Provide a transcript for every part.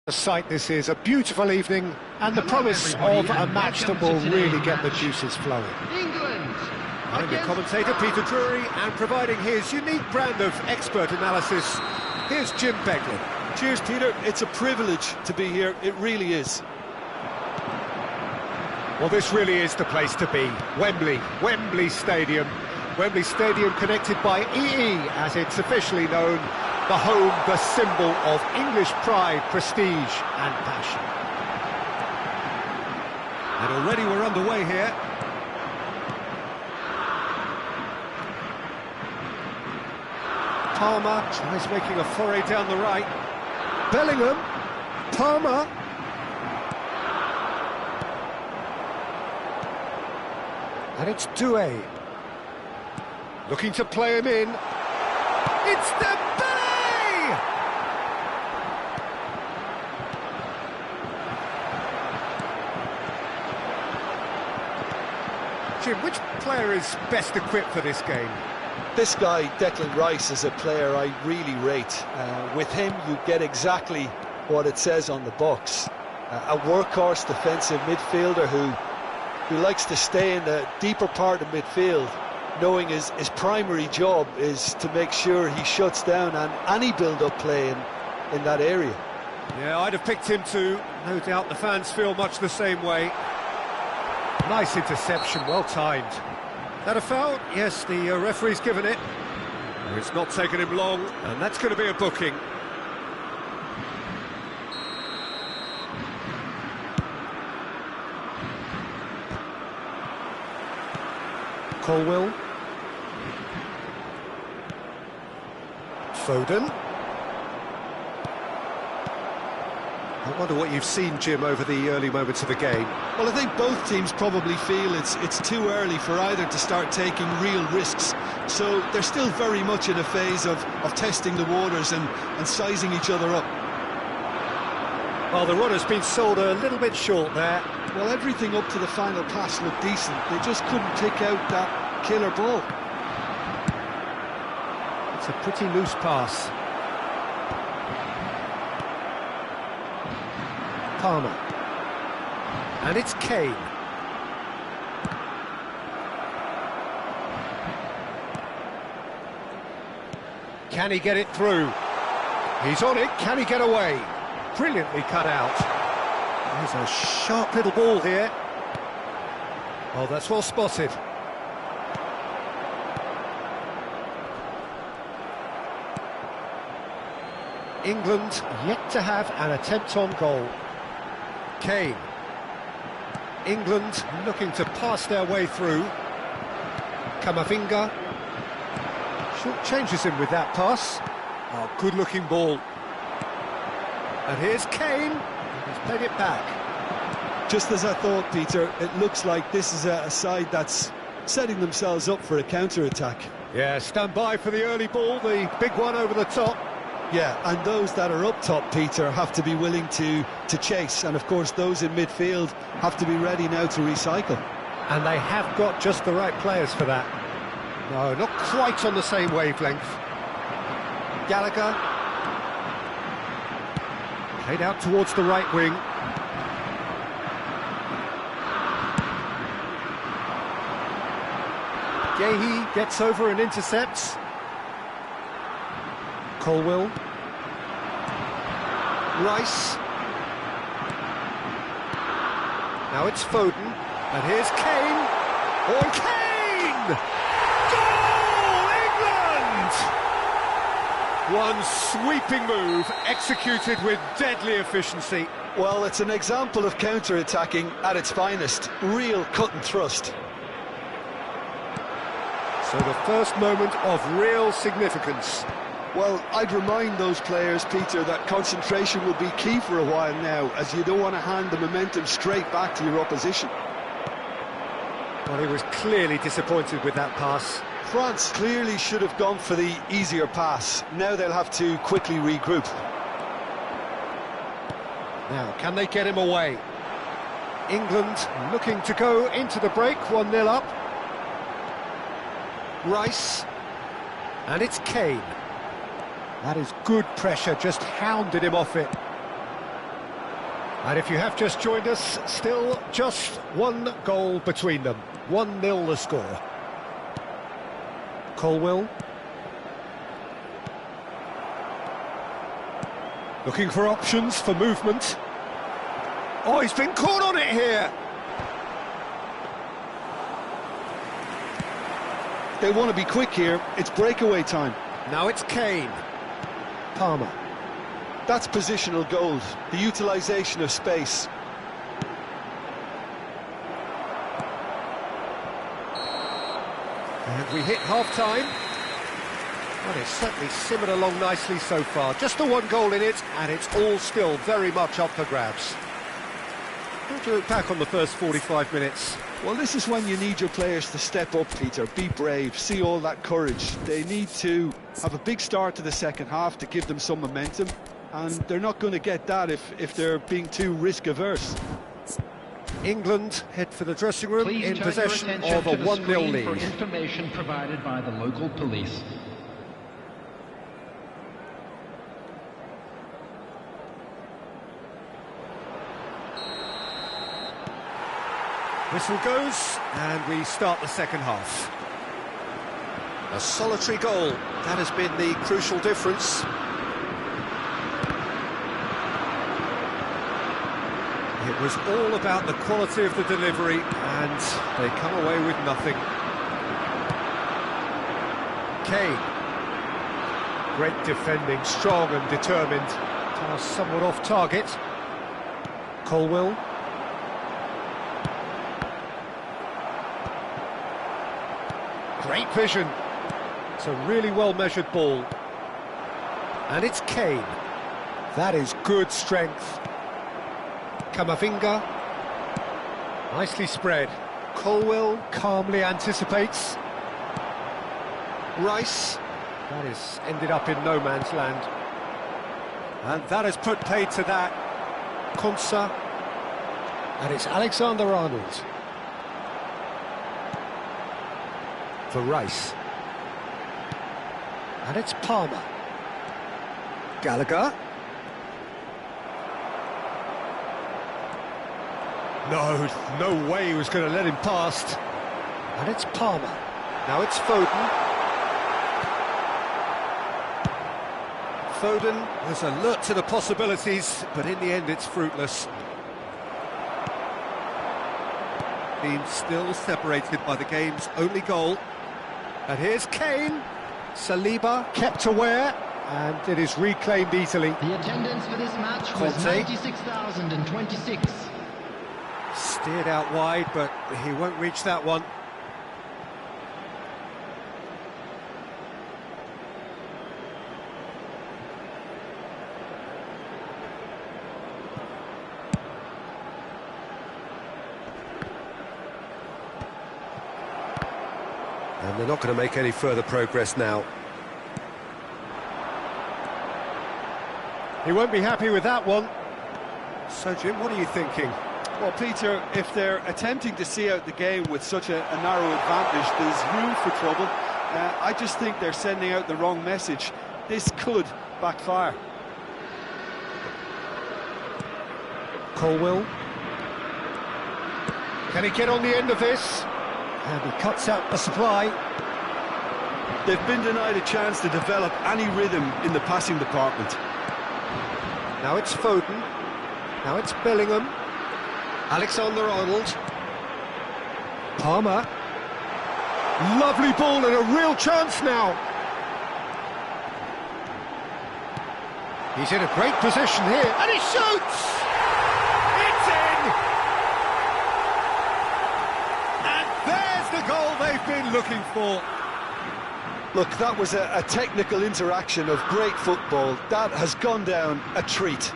The sight this is, a beautiful evening, and the promise of a match that will really get the juices flowing. England. I'm the commentator, Peter Drury, and providing his unique brand of expert analysis, here's Jim Beglin. Cheers, Peter. It's a privilege to be here. It really is. Well, this really is the place to be. Wembley Stadium. Wembley Stadium connected by EE, as it's officially known. The home, the symbol of English pride, prestige and passion. And already we're underway here. Palmer tries making a foray down the right. Bellingham, Palmer. And it's Doué. Looking to play him in. It's Dembele! Jim, which player is best equipped for this game? This guy, Declan Rice, is a player I really rate. With him, you get exactly what it says on the box. A workhorse defensive midfielder who likes to stay in the deeper part of midfield, knowing his primary job is to make sure he shuts down any build-up play in that area. Yeah, I'd have picked him too. No doubt the fans feel much the same way. Nice interception, well timed. That a foul? Yes, the referee's given it. It's not taken him long, and that's going to be a booking. Colwill. Foden. I wonder what you've seen, Jim, over the early moments of the game. Well, I think both teams probably feel it's too early for either to start taking real risks. So they're still very much in a phase of testing the waters and sizing each other up. Well, the runner's been sold a little bit short there. Well, everything up to the final pass looked decent. They just couldn't pick out that killer ball. It's a pretty loose pass. Palmer. And it's Kane. Can he get it through? He's on it. Can he get away? Brilliantly cut out. There's a sharp little ball here. Oh, that's well spotted. England yet to have an attempt on goal. Kane. England looking to pass their way through. Camavinga. Short changes him with that pass. Oh, good-looking ball. And here's Kane. He's played it back. Just as I thought, Peter, it looks like this is a side that's setting themselves up for a counter-attack. Yeah, stand by for the early ball, the big one over the top. Yeah, and those that are up top, Peter, have to be willing to chase. And, of course, those in midfield have to be ready now to recycle. And they have got just the right players for that. No, not quite on the same wavelength. Gallagher. Played out towards the right wing. Guéhi gets over and intercepts. Colwill. Rice. Now it's Foden. And here's Kane. Oh, Kane! Goal, England! One sweeping move, executed with deadly efficiency. Well, it's an example of counter-attacking at its finest. Real cut and thrust. So the first moment of real significance. Well, I'd remind those players, Peter, that concentration will be key for a while now, as you don't want to hand the momentum straight back to your opposition. Well, he was clearly disappointed with that pass. France clearly should have gone for the easier pass. Now they'll have to quickly regroup. Now, can they get him away? England looking to go into the break, 1-0 up. Rice. And it's Kane. That is good pressure, just hounded him off it. And if you have just joined us, still just one goal between them. 1-0 the score. Colwill. Looking for options for movement. Oh, he's been caught on it here. They want to be quick here. It's breakaway time. Now it's Kane. Palmer. That's positional gold, the utilisation of space. And we hit half-time. Well, it's certainly simmered along nicely so far. Just the one goal in it, and it's all still very much up for grabs. How do you look back on the first 45 minutes? Well, this is when you need your players to step up, Peter, be brave, see all that courage. They need to have a big start to the second half to give them some momentum, and they're not going to get that if they're being too risk-averse. England head for the dressing room Please in turn possession your attention of a to the 1-0 screen lead. for information provided by the local police. Whistle goes, and we start the second half. A solitary goal, that has been the crucial difference. It was all about the quality of the delivery, and they come away with nothing. Kane. Great defending, strong and determined. Pass somewhat off target. Colwill. Great vision. It's a really well-measured ball. And it's Kane. That is good strength. Camavinga. Nicely spread. Colwill calmly anticipates. Rice. That has ended up in no man's land. And that has put paid to that. Konsa. And it's Alexander-Arnold. For Rice. And it's Palmer. Gallagher. No way he was going to let him past. And it's Palmer. Now it's Foden. Foden was alert to the possibilities, but in the end it's fruitless. Team still separated by the game's only goal. And here's Kane. Saliba kept aware, and it is reclaimed easily. The attendance for this match was Conte. 96,026. Steered out wide, but he won't reach that one. And they're not going to make any further progress now. He won't be happy with that one. So, Jim, what are you thinking? Well, Peter, if they're attempting to see out the game with such a narrow advantage, there's room for trouble. I just think they're sending out the wrong message. This could backfire. Colwill. Can he get on the end of this? And he cuts out the supply. They've been denied a chance to develop any rhythm in the passing department. Now it's Foden. Now it's Bellingham. Alexander-Arnold. Palmer. Lovely ball and a real chance now. He's in a great position here, and he shoots! It's in! And there's the goal they've been looking for. Look, that was a technical interaction of great football. That has gone down a treat.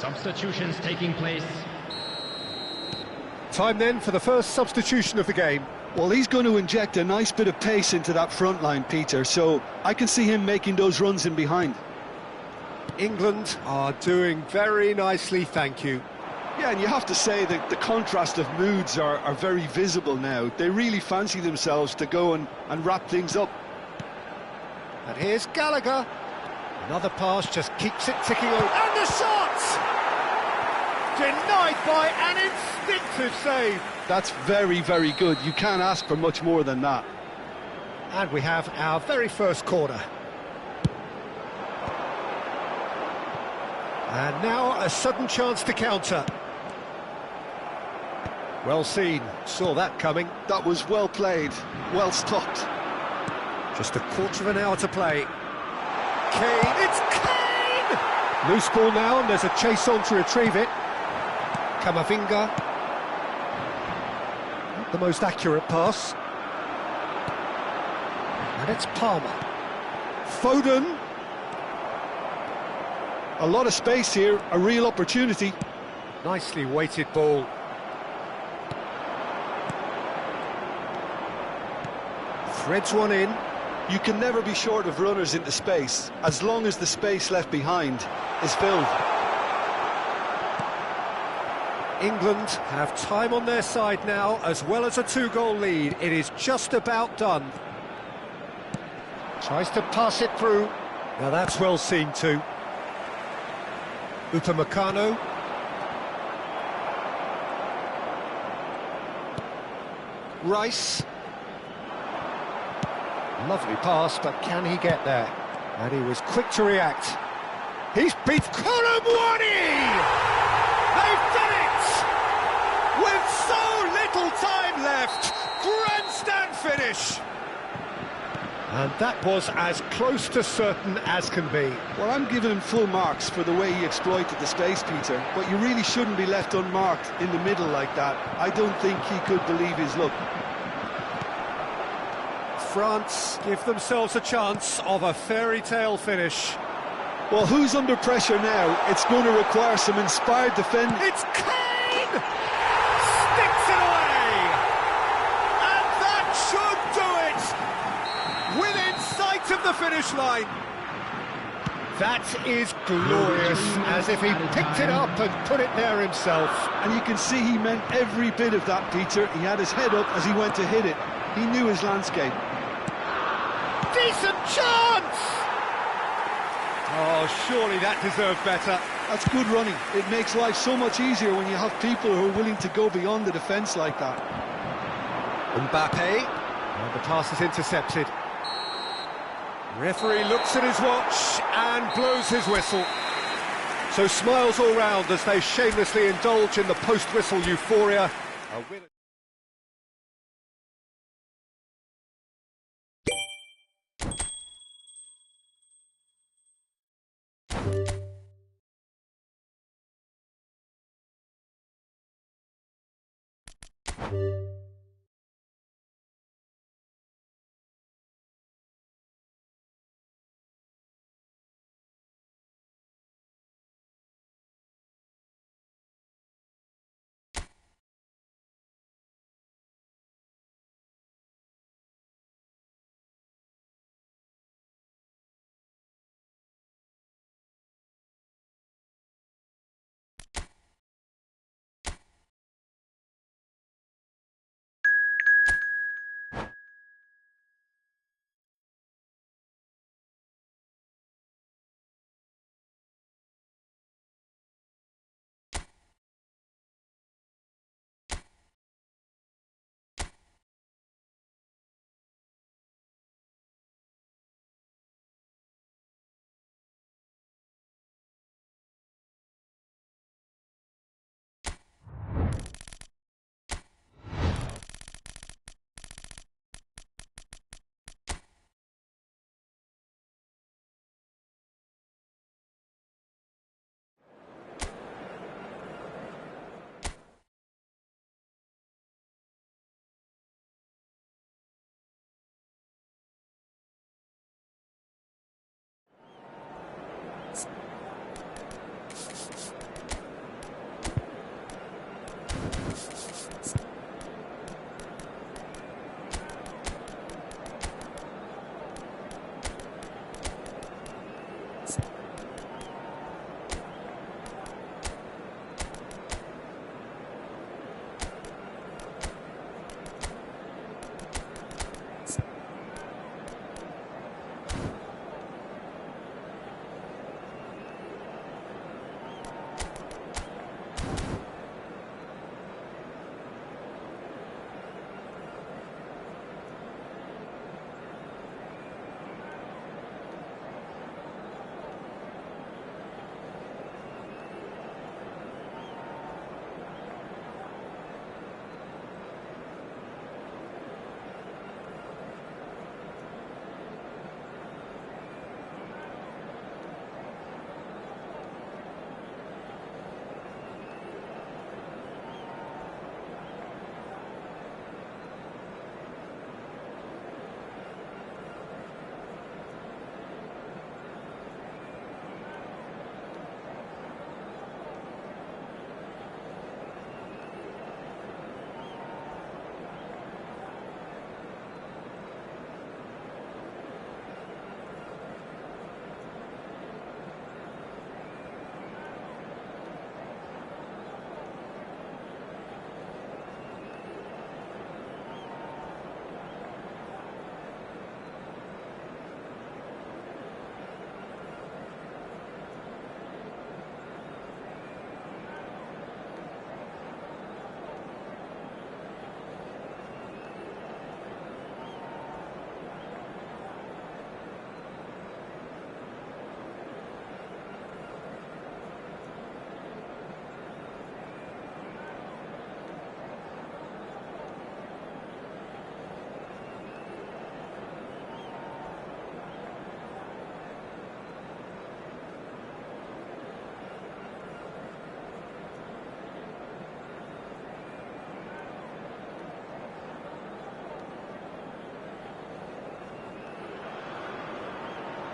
Substitutions taking place. Time then for the first substitution of the game. Well, he's going to inject a nice bit of pace into that front line, Peter, so I can see him making those runs in behind. England are doing very nicely, thank you. Yeah, and you have to say that the contrast of moods are very visible now. They really fancy themselves to go and wrap things up. And here's Gallagher. Another pass just keeps it ticking over. And the shot! Denied by an instinctive save. That's very, very good. You can't ask for much more than that. And we have our very first corner. And now a sudden chance to counter. Well seen, saw that coming. That was well played, well stopped. Just a quarter of an hour to play. Kane, it's Kane! Loose ball now, and there's a chase on to retrieve it. Camavinga. Not the most accurate pass. And it's Palmer. Foden. A lot of space here, a real opportunity. Nicely weighted ball. Threads one in. You can never be short of runners into space, as long as the space left behind is filled. England have time on their side now, as well as a two-goal lead. It is just about done. Tries to pass it through. Now that's well seen too. Upamecano. Rice. Lovely pass, but can he get there? And he was quick to react. He's beat Colomwani! They've done it! With so little time left! Grandstand finish! And that was as close to certain as can be. Well, I'm giving him full marks for the way he exploited the space, Peter, but you really shouldn't be left unmarked in the middle like that. I don't think he could believe his luck. France give themselves a chance of a fairy tale finish. Well, who's under pressure now? It's going to require some inspired defending. It's Kane! Sticks it away! And that should do it! Within sight of the finish line. That is glorious, as if he picked it up and put it there himself. And you can see he meant every bit of that, Peter. He had his head up as he went to hit it. He knew his landscape. Decent chance! Oh, surely that deserved better. That's good running. It makes life so much easier when you have people who are willing to go beyond the defence like that. Mbappe, and the pass is intercepted. Referee looks at his watch and blows his whistle. So smiles all round as they shamelessly indulge in the post-whistle euphoria. A winner.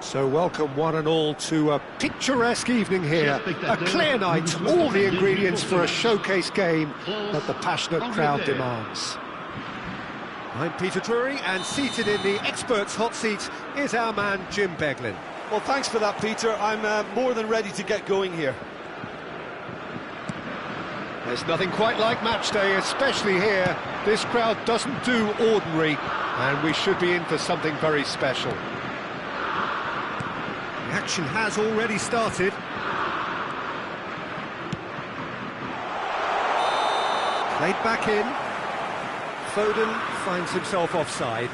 So welcome one and all to a picturesque evening here, a clear night, all the ingredients for a showcase game that the passionate crowd demands. I'm Peter Drury, and seated in the experts' hot seat is our man Jim Beglin. Well, thanks for that, Peter. I'm more than ready to get going here. There's nothing quite like match day, especially here. This crowd doesn't do ordinary, and we should be in for something very special. The action has already started. Played back in. Foden finds himself offside.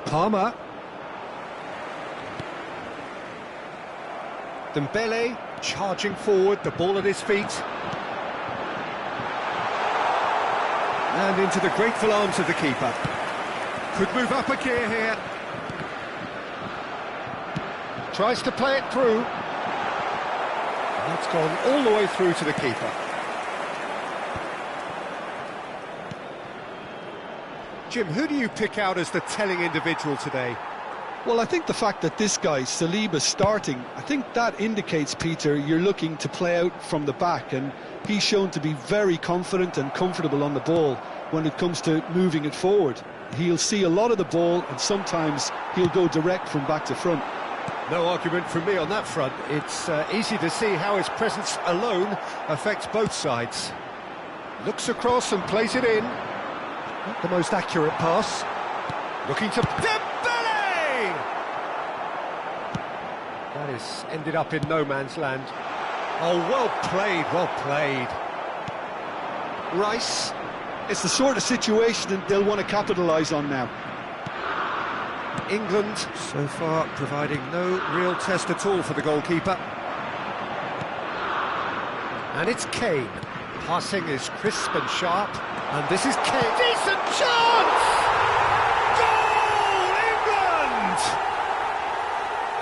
Palmer. Dembele charging forward, the ball at his feet. And into the grateful arms of the keeper. Could move up a gear here. Tries to play it through. And that's gone all the way through to the keeper. Jim, who do you pick out as the telling individual today? Well, I think the fact that this guy, Saliba's starting, I think that indicates, Peter, you're looking to play out from the back, and he's shown to be very confident and comfortable on the ball when it comes to moving it forward. He'll see a lot of the ball, and sometimes he'll go direct from back to front. No argument from me on that front. It's easy to see how his presence alone affects both sides. Looks across and plays it in. Not the most accurate pass. Looking to Dembele! That is ended up in no man's land. Oh, well played, well played. Rice. It's the sort of situation that they'll want to capitalise on now. England, so far, providing no real test at all for the goalkeeper. And it's Kane. Passing is crisp and sharp. And this is Kane. Decent chance! Goal, England!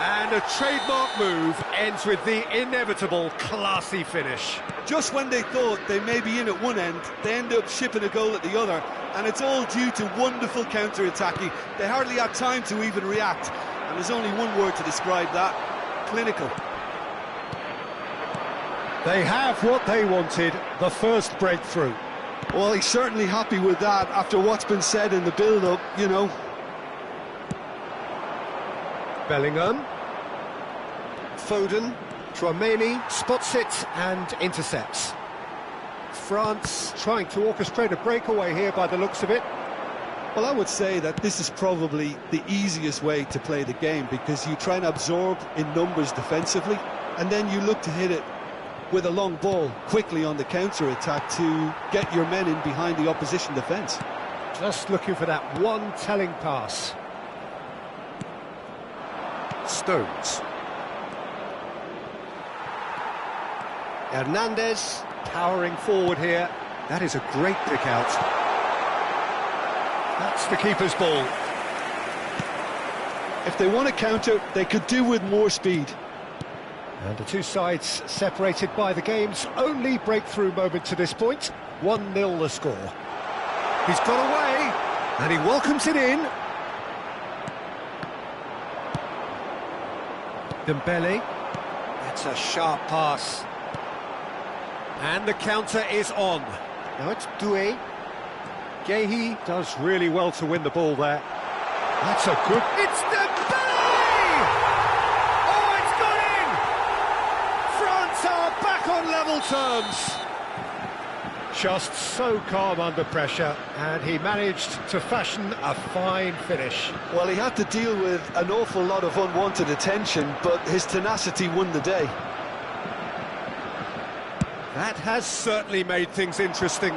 And a trademark move ends with the inevitable classy finish. Just when they thought they may be in at one end, they end up shipping a goal at the other, and it's all due to wonderful counter-attacking. They hardly had time to even react, and there's only one word to describe that: clinical. They have what they wanted, the first breakthrough. Well, he's certainly happy with that after what's been said in the build-up, you know. Bellingham. Foden. Tchouaméni spots it and intercepts. France trying to orchestrate a breakaway here by the looks of it. Well, I would say that this is probably the easiest way to play the game, because you try and absorb in numbers defensively, and then you look to hit it with a long ball quickly on the counter-attack to get your men in behind the opposition defence. Just looking for that one telling pass. Stones. Hernandez powering forward here. That is a great pick out. That's the keeper's ball. If they want to counter, they could do with more speed. And the two sides separated by the game's only breakthrough moment to this point. 1-0 the score. He's got away, and he welcomes it in. Dembele. That's a sharp pass. And the counter is on. Now it's Doué. Guéhi does really well to win the ball there. That's a good... It's Dembele! Oh, it's gone in! France are back on level terms. Just so calm under pressure, and he managed to fashion a fine finish. Well, he had to deal with an awful lot of unwanted attention, but his tenacity won the day. That has certainly made things interesting.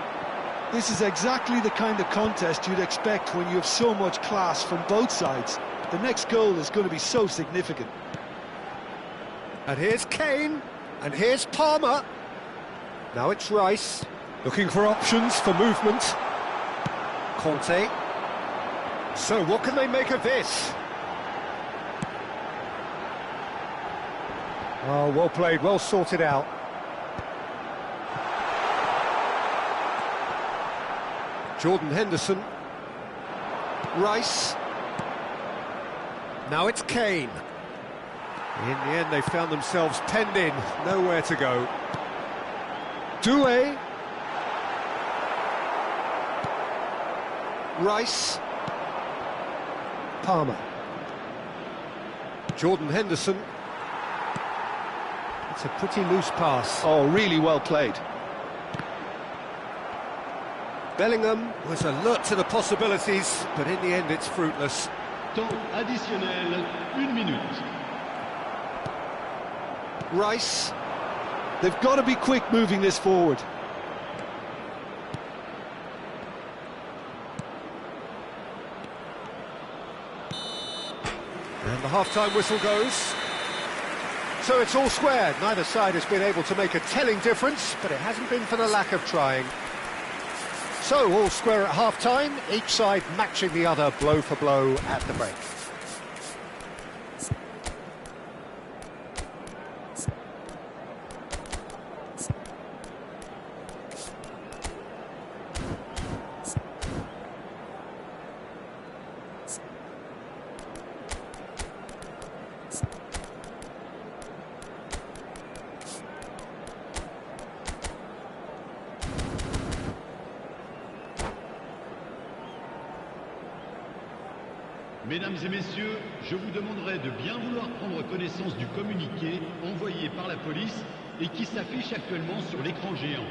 This is exactly the kind of contest you'd expect when you have so much class from both sides. The next goal is going to be so significant. And here's Kane, and here's Palmer. Now it's Rice, looking for options for movement. Conte. So what can they make of this? Oh, well played, well sorted out. Jordan Henderson. Rice. Now it's Kane. In the end, they found themselves penned in, nowhere to go. Doué. Rice. Palmer. Jordan Henderson. It's a pretty loose pass. Oh, really well played. Bellingham was alert to the possibilities, but in the end it's fruitless. Temps additionnel, 1 minute. Rice. They've got to be quick moving this forward. And the half-time whistle goes. So it's all squared. Neither side has been able to make a telling difference, but it hasn't been for the lack of trying. So all square at half-time, each side matching the other blow for blow at the break. Mesdames et messieurs, je vous demanderai de bien vouloir prendre connaissance du communiqué envoyé par la police et qui s'affiche actuellement sur l'écran géant.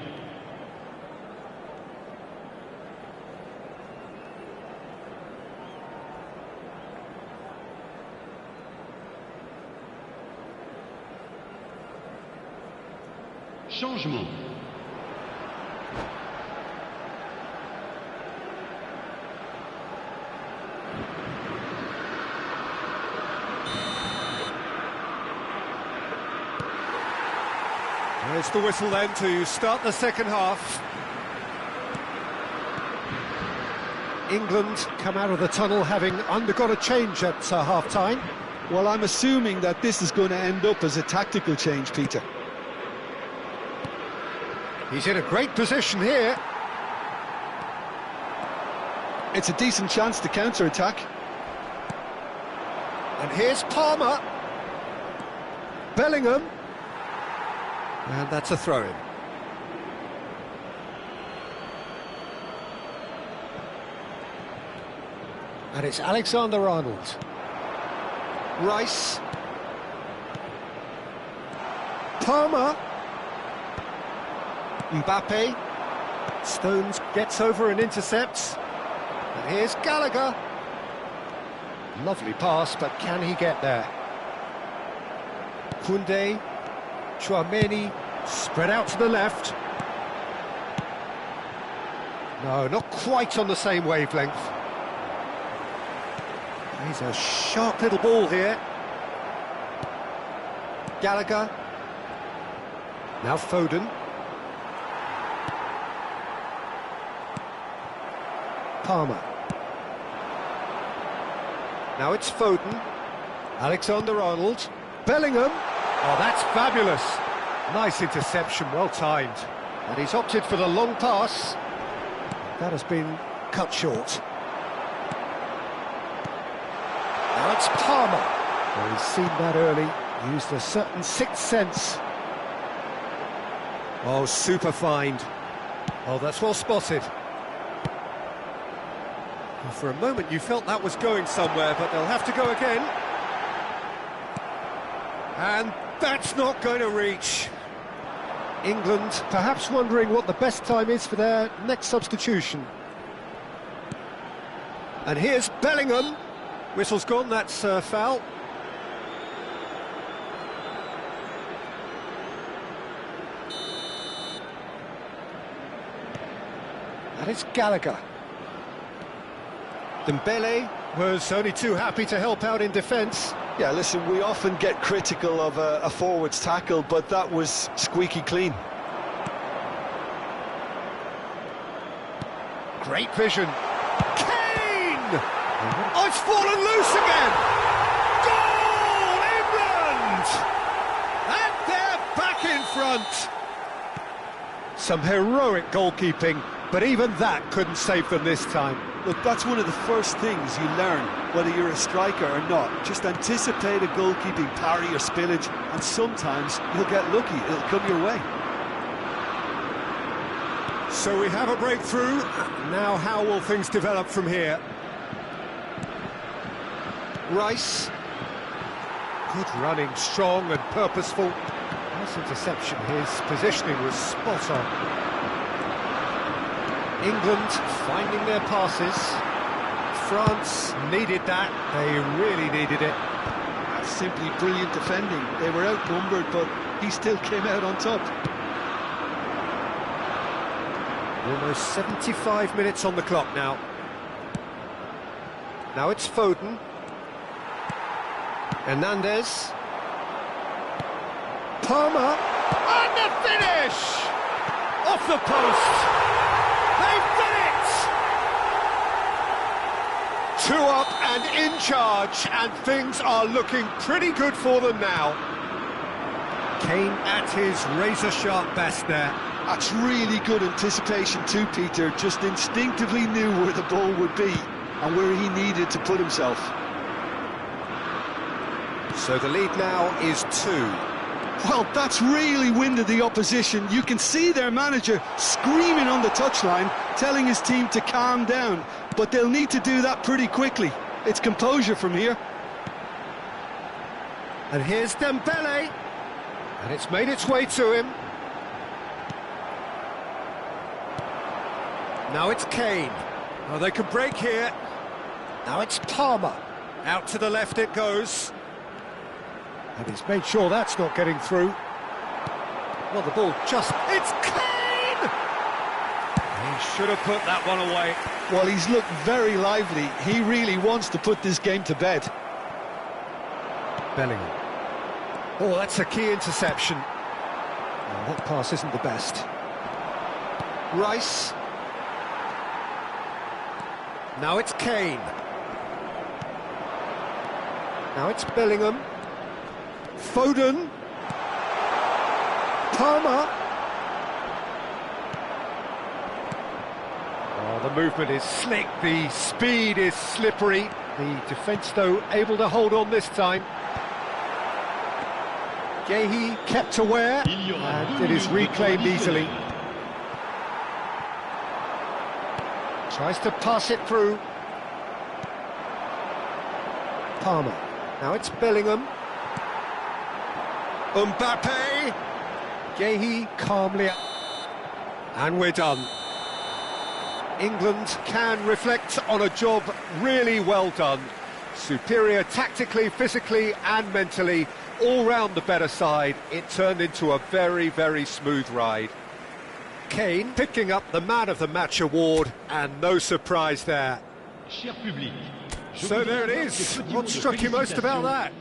Changement. There's the whistle then to start the second half. England come out of the tunnel having undergone a change at half-time. Well, I'm assuming that this is going to end up as a tactical change, Peter. He's in a great position here. It's a decent chance to counter-attack. And here's Palmer. Bellingham. And that's a throw-in. And it's Alexander-Arnold. Rice. Palmer. Mbappe. Stones gets over and intercepts. And here's Gallagher. Lovely pass, but can he get there? Koundé. Tchouameni spread out to the left. No, not quite on the same wavelength. He's a sharp little ball here. Gallagher. Now Foden. Palmer. Now it's Foden. Alexander-Arnold. Bellingham. Oh, that's fabulous. Nice interception, well timed. And he's opted for the long pass. That has been cut short. Now it's Palmer. Well, he's seen that early, used a certain sixth sense. Oh, super find. Oh, that's well spotted. Well, for a moment you felt that was going somewhere, but they'll have to go again. And that's not going to reach. England perhaps wondering what the best time is for their next substitution. And here's Bellingham. Whistle's gone, that's foul. And it's Gallagher. Dembele was only too happy to help out in defence. Yeah, listen, we often get critical of a forward's tackle, but that was squeaky clean. Great vision. Kane! Oh, it's fallen loose again! Goal, England! And they're back in front. Some heroic goalkeeping. but even that couldn't save them this time. Look, that's one of the first things you learn, whether you're a striker or not. Just anticipate a goalkeeping parry or spillage, and sometimes you'll get lucky, it'll come your way. So we have a breakthrough. Now how will things develop from here? Rice. Good running, strong and purposeful. Nice interception. His positioning was spot on. England finding their passes. France needed that. They really needed it. That's simply brilliant defending. They were outnumbered, but he still came out on top. Almost 75 minutes on the clock now. Now it's Foden. Hernandez. Palmer. And the finish! Off the post. They've done it! 2 up and in charge, and things are looking pretty good for them now. Kane at his razor-sharp best there. That's really good anticipation too, Peter. Just instinctively knew where the ball would be and where he needed to put himself. So the lead now is 2. Well, that's really winded the opposition. You can see their manager screaming on the touchline, telling his team to calm down. But they'll need to do that pretty quickly. It's composure from here. And here's Dembele. And it's made its way to him. Now it's Kane. Oh, they can break here. Now it's Palmer. Out to the left it goes. And he's made sure that's not getting through. Well, the ball just... It's Kane! He should have put that one away. Well, he's looked very lively. He really wants to put this game to bed. Bellingham. Oh, that's a key interception. Oh, that pass isn't the best. Rice. Now it's Kane. Now it's Bellingham. Foden. Palmer. Oh, the movement is slick, the speed is slippery. The defence, though, able to hold on this time. Guéhi kept aware, and it is reclaimed easily. Tries to pass it through. Palmer. Now it's Bellingham. Mbappe. Guéhi calmly. And we're done. England can reflect on a job really well done. Superior tactically, physically and mentally. All round the better side. It turned into a very, very smooth ride. Kane picking up the Man of the Match award, and no surprise there. So there it is. What struck you most about that?